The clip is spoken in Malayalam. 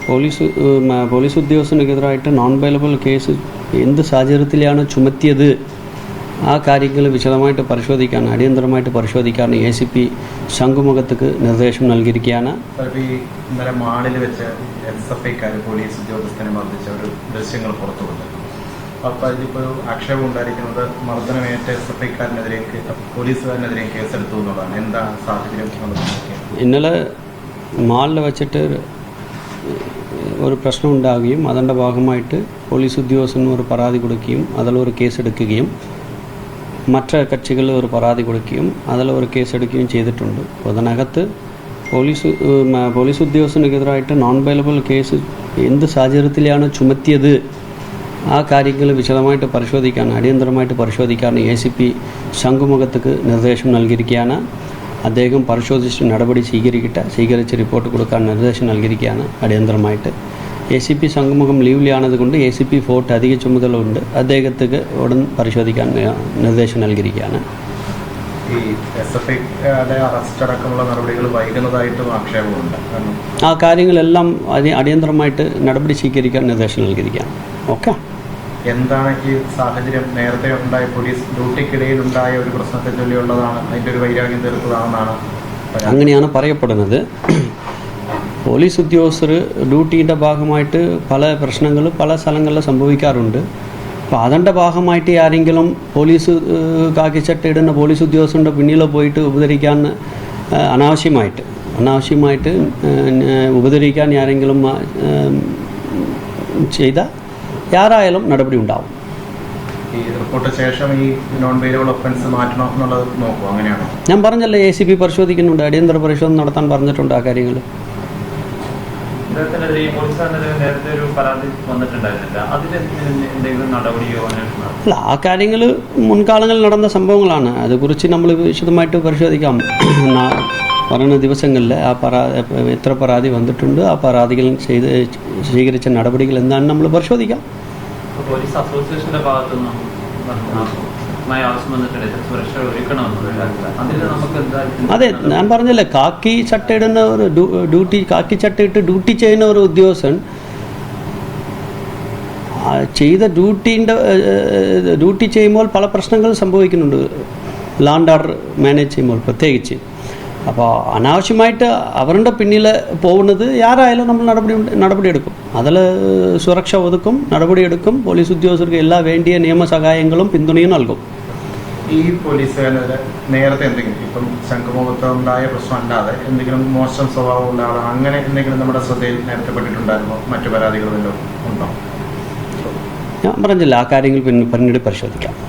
പോലീസ് ഉദ്യോഗസ്ഥനെതിരായിട്ട് നോൺ ബെയിലബിൾ കേസ് എന്ത് സാഹചര്യത്തിലാണ് ചുമത്തിയത് ആ കാര്യങ്ങൾ വിശദമായിട്ട് പരിശോധിക്കാൻ അടിയന്തരമായിട്ട് പരിശോധിക്കാൻ ACP ശംഖുമുഖത്തേക്ക് നിർദ്ദേശം നൽകിയിരിക്കുകയാണ്. ഇന്നലെ മാളിൽ വെച്ച് SFIക്കാർ പോലീസ് ഉദ്യോഗസ്ഥനെ മർദ്ദിച്ച ഒരു ദൃശ്യങ്ങൾ പുറത്തു വന്നു. അപ്പോൾ ഇതിപ്പോൾ ആക്ഷേപം ഉണ്ടായിരിക്കുന്നത് മർദ്ദനമേറ്റ SFIക്കാരനെതിരെ പോലീസുകാരനെതിരെ കേസെടുത്തു എന്നുള്ളതാണ്. എന്താ സാഹചര്യം? ഇന്നലെ മാളിൽ വെച്ചിട്ട് ഒരു പ്രശ്നം ഉണ്ടാവുകയും അതിൻ്റെ ഭാഗമായിട്ട് പോലീസ് ഉദ്യോഗസ്ഥന് ഒരു പരാതി കൊടുക്കുകയും അതിലൊരു കേസെടുക്കുകയും മറ്റ് കക്ഷികൾ ഒരു പരാതി കൊടുക്കുകയും അതിലൊരു കേസെടുക്കുകയും ചെയ്തിട്ടുണ്ട്. അതിനകത്ത് പോലീസ് ഉദ്യോഗസ്ഥനെതിരായിട്ട് നോൺ ബെയിലബിൾ കേസ് എന്ത് സാഹചര്യത്തിലാണ് ചുമത്തിയത് ആ കാര്യങ്ങൾ വിശദമായിട്ട് പരിശോധിക്കാൻ അടിയന്തരമായിട്ട് പരിശോധിക്കാൻ ACP ശംഖുമുഖത്തേക്ക് നിർദ്ദേശം നൽകിയിരിക്കുകയാണ്. അദ്ദേഹം പരിശോധിച്ച് നടപടി സ്വീകരിച്ച് റിപ്പോർട്ട് കൊടുക്കാൻ നിർദ്ദേശം നൽകിയിരിക്കുകയാണ് അടിയന്തരമായിട്ട്. ACP ശംഖുമുഖം ലീവിലാണതുകൊണ്ട് ACP ഫോർട്ട് അധിക ചുമതലയുണ്ട്. അദ്ദേഹത്തേക്ക് ഉടൻ പരിശോധിക്കാൻ നിർദ്ദേശം നൽകിയിരിക്കുകയാണ്. ആ കാര്യങ്ങളെല്ലാം അടിയന്തരമായിട്ട് നടപടി സ്വീകരിക്കാൻ നിർദ്ദേശം നൽകിയിരിക്കുകയാണ്. ഓക്കെ, എന്താണ് ഈ സാഹചര്യം? നേരത്തെ ഉണ്ടായ പോലീസ് ഡ്യൂട്ടിക്കിടയിൽ ഉണ്ടായ ഒരു പ്രശ്നത്തെ ചൊല്ലിയുള്ളതാണ്, അതിൻ്റെ ഒരു വൈരാഗ്യം തീർത്തതാണെന്നാണ് അങ്ങനെയാണ് പറയപ്പെടുന്നത്. പോലീസ് ഉദ്യോഗസ്ഥർ ഡ്യൂട്ടീൻ്റെ ഭാഗമായിട്ട് പല പ്രശ്നങ്ങൾ പല സ്ഥലങ്ങളിൽ സംഭവിക്കാറുണ്ട്. അപ്പോൾ അതിൻ്റെ ഭാഗമായിട്ട് ആരെങ്കിലും പോലീസ് കാക്കിച്ചട്ട ഇടുന്ന പോലീസ് ഉദ്യോഗസ്ഥരുടെ പിന്നിൽ പോയിട്ട് ഉപദ്രവിക്കാൻ അനാവശ്യമായിട്ട് ഉപദ്രവിക്കാൻ ആരെങ്കിലും ചെയ്താൽ ആരായാലും നടപടി ഉണ്ടാവും. ഈ റിപ്പോർട്ട് ശേഷം ഈ നോൺ ബെയിലബിൾ ഒഫൻസ് മാറ്റണം എന്നുള്ളത് നോക്കും. അങ്ങനെയാണോ? ഞാൻ പറഞ്ഞല്ലോ, ACP പരിശോധിക്കുന്നുണ്ട്, അടിയന്തര പരിശോധന നടത്താൻ പറഞ്ഞിട്ടുണ്ട്. ആ കാര്യങ്ങൾ അല്ല, ആ കാര്യങ്ങൾ മുൻകാലങ്ങളിൽ നടന്ന സംഭവങ്ങളാണ്. അതേക്കുറിച്ച് നമ്മൾ വിശദമായിട്ട് പരിശോധിക്കാം. പറയുന്ന ദിവസങ്ങളിൽ എത്ര പരാതി വന്നിട്ടുണ്ട്, ആ പരാതികൾ സ്വീകരിച്ച നടപടികൾ എന്താണെന്ന് നമ്മൾ പരിശോധിക്കാം. പോലീസ് അസോസിയേഷന്റെ ഭാഗത്തുനിന്ന് അതെ, ഞാൻ പറഞ്ഞല്ലേ, കാക്കി ചട്ടയിടുന്ന ഒരു കാക്കി ചട്ടയിട്ട് ഡ്യൂട്ടി ചെയ്യുന്ന ഒരു ഉദ്യോഗസ്ഥൻ ചെയ്ത ഡ്യൂട്ടി ചെയ്യുമ്പോൾ പല പ്രശ്നങ്ങളും സംഭവിക്കുന്നുണ്ട്. ലാൻഡ് ഓർഡർ മാനേജ് ചെയ്യുമ്പോൾ പ്രത്യേകിച്ച്. അപ്പോൾ അനാവശ്യമായിട്ട് അവരുടെ പിന്നിൽ പോകുന്നത് ആരായാലും നമ്മൾ നടപടിയെടുക്കും. അതിൽ സുരക്ഷ ഒതുക്കും, നടപടിയെടുക്കും. പോലീസ് ഉദ്യോഗസ്ഥർക്ക് എല്ലാ വേണ്ടിയ നിയമസഹായങ്ങളും പിന്തുണയും നൽകും. ഈ പോലീസുകാരെ നേരത്തെ എന്തെങ്കിലും ഇപ്പം ശംഖുമുഖത്ത് ഉണ്ടായ പ്രശ്നം അല്ലാതെ എന്തെങ്കിലും മോശം സ്വഭാവം ഉള്ള ആളോ അങ്ങനെ എന്തെങ്കിലും നമ്മുടെ ശ്രദ്ധയിൽ നേരത്തെ പെട്ടിട്ടുണ്ടായിരുന്നോ? മറ്റു പരാതികളെല്ലാം ഉണ്ടോ? ഞാൻ പറഞ്ഞില്ല, ആ കാര്യങ്ങൾ പിന്നീട് പരിശോധിക്കാം.